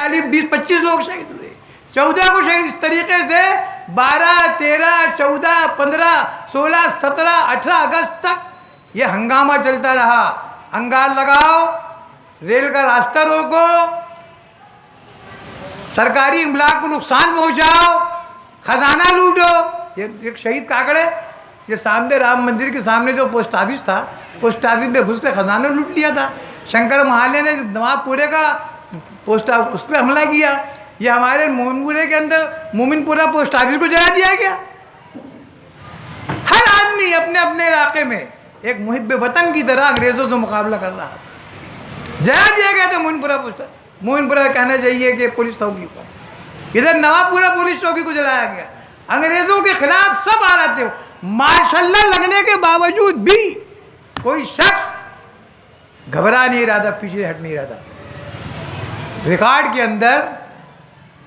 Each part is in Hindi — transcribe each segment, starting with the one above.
20-25 लोग शहीद हुए, 14 को शहीद। इस तरीके से 12, 13, 14, 15, 16, 17, 18 अगस्त तक ये हंगामा चलता रहा। अंगार लगाओ, रेल का रास्ता रोको, सरकारी इमलाक को नुकसान पहुंचाओ, खजाना लूटो। ये एक शहीद काकड़ है, ये सामने राम मंदिर के सामने जो पोस्ट ऑफिस था, पोस्ट ऑफिस में घुस के खजाना लूट लिया था। शंकर महाले ने नवाबपुरे का पोस्ट ऑफिस उस पर हमला किया। ये हमारे मोमिनपुरे के अंदर मोमिनपुरा पोस्ट ऑफिस को जला दिया गया। हर आदमी अपने अपने इलाके में एक मुहिब वतन की तरह अंग्रेज़ों से मुकाबला कर रहा था। जला दिया गया था मोमिनपुरा पोस्ट। मोमिनपुरा कहना चाहिए कि पुलिस चौकी पर, इधर नवाबपुरा पुलिस चौकी को जलाया गया। अंग्रेज़ों के खिलाफ सब आ रहे थे। मार्शल लगने के बावजूद भी कोई शख्स घबरा नहीं रहा था, पीछे हट नहीं रहा था। रिकॉर्ड के अंदर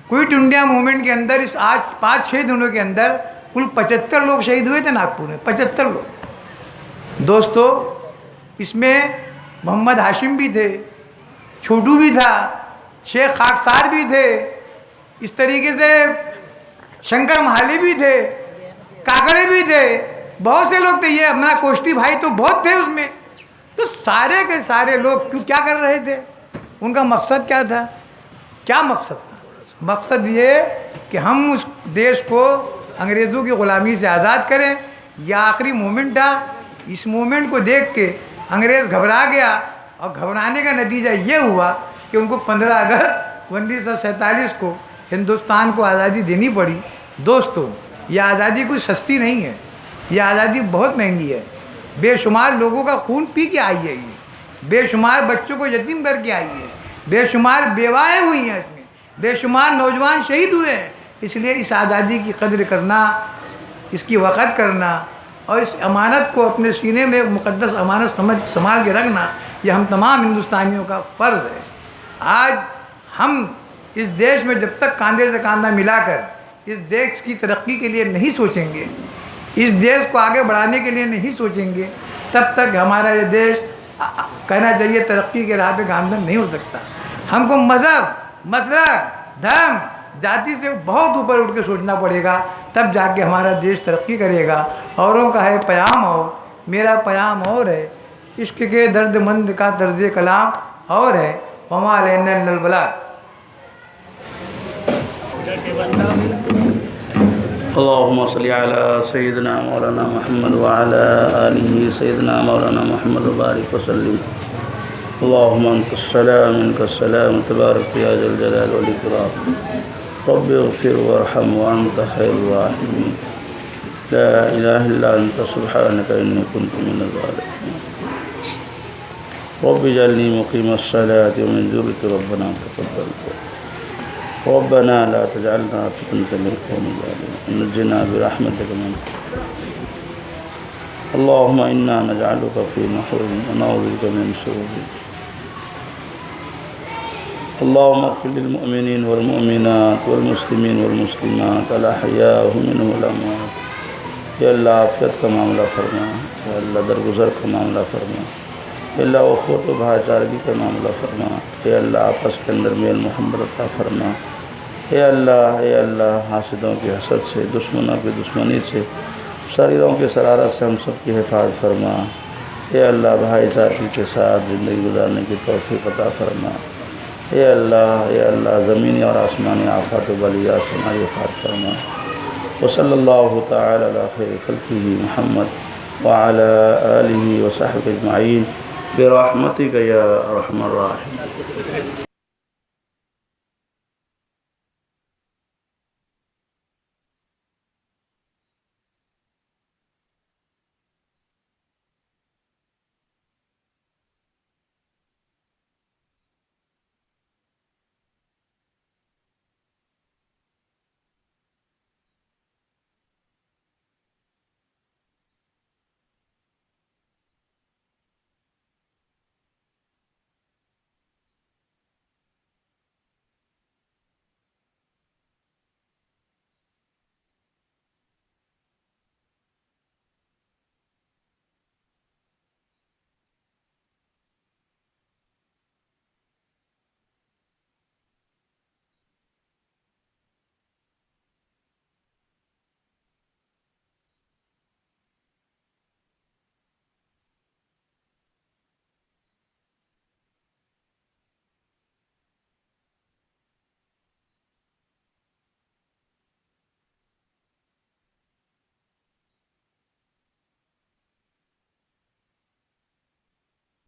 क्विट इंडिया मूवमेंट के अंदर इस आज 5-6 दिनों के अंदर कुल 75 लोग शहीद हुए थे नागपुर में, 75 लोग। दोस्तों, इसमें मोहम्मद हाशिम भी थे, छोटू भी था, शेख खाकसार भी थे, इस तरीके से शंकर महाली भी थे, काकड़े भी थे, बहुत से लोग थे। ये अपना कोष्टी भाई तो बहुत थे उसमें। तो सारे के सारे लोग क्यों क्या कर रहे थे? उनका मकसद क्या था? क्या मकसद था? मकसद ये कि हम उस देश को अंग्रेज़ों की ग़ुलामी से आज़ाद करें। यह आखिरी मोमेंट था। इस मोमेंट को देख के अंग्रेज़ घबरा गया और घबराने का नतीजा ये हुआ कि उनको 15 अगस्त 1947 को हिंदुस्तान को आज़ादी देनी पड़ी। दोस्तों, यह आज़ादी कोई सस्ती नहीं है, यह आज़ादी बहुत महंगी है। बेशुमार लोगों का खून पी के आई है ये, बेशुमार बच्चों को यतीम करके आई है, बेशुमार बेवाएँ हुई हैं इसमें, बेशुमार नौजवान शहीद हुए हैं। इसलिए इस आज़ादी की कदर करना, इसकी वक़्त करना और इस अमानत को अपने सीने में मुक़द्दस अमानत समझ संभाल के रखना, यह हम तमाम हिंदुस्तानियों का फ़र्ज़ है। आज हम इस देश में जब तक कंधे से कंधा मिलाकर इस देश की तरक्की के लिए नहीं सोचेंगे, इस देश को आगे बढ़ाने के लिए नहीं सोचेंगे, तब तक हमारा ये देश कहना चाहिए तरक्की के राह पे गामजन नहीं हो सकता। हमको मज़हब, मसलक, धर्म, जाति से बहुत ऊपर उठ के सोचना पड़ेगा, तब जाके हमारा देश तरक्की करेगा। औरों का है प्याम और, मेरा प्याम और है। इश्क के दर्दमंद का तर्ज़ कलाम और है। वमा अलैना इल्लल बलाग। अल्लाहुम्मा सल्ली अला सय्यिदिना मौलाना मुहम्मद व अला आलिहि सय्यिदिना मौलाना मुहम्मद व बारिक व सल्लिम। अल्लाहुम्मा अंतस्सलाम मिनकस्सलाम तबारक या जल जलाल वल इकराम। रब्बि इग़फिर वरहम व अंत खैरुर राहिमीन। ला इलाहा इल्ला अंत सुब्हानका इन्नी कुन्तु मिनज़ ज़ालिमीन। रब्बि इजअलनी मुक़ीमस्सलाति व मिन ज़ुर्रिय्यति रब्बना तक़ब्बल रब्बना ला तजअलना फितनतन लिल-क़ौमिज़ ज़ालिमीन नज्जिना बिरहमतिका मिन। अल्लाहुम्मा इन्ना नजअलुका फ़ी नहूरिहिम व नऊज़ु बिका मिन शुरूरिहिम। अल्लाहुम्मा इग़फ़िर लिल-मुअमिनीन वल-मुअमिनात वल-मुस्लिमीन वल-मुस्लिमात अल-अहयाइ मिनहुम वल-अमवात। या अल्लाह आफ़ियत का मामला फरमा, या अल्लाह दरगुज़र का मामला फरमा, या अल्लाह उख़्वत व भाईचारगी का मामला फरमा, या अल्लाह आपस के अंदर मेल मोहब्बत अता फरमा। या अल्लाह हासिदों की हसद से, दुश्मनों की दुश्मनी से, शरीरों की शरारत से हम सब की हिफाजत फरमा। या अल्लाह भाईचारगी के साथ ज़िंदगी गुजारने की तौफ़ीक़ अता फरमा। या अल्लाह ज़मीनी और आसमानी आफ़ात व बलियात से हमारी हिफाजत फरमा। व सल्लल्लाहु तआला अला खैरि ख़ल्क़िही मुहम्मद व अला आलिहि व सहबिहि अजमईन बिरहमतिका या अरहमर राहिमीन।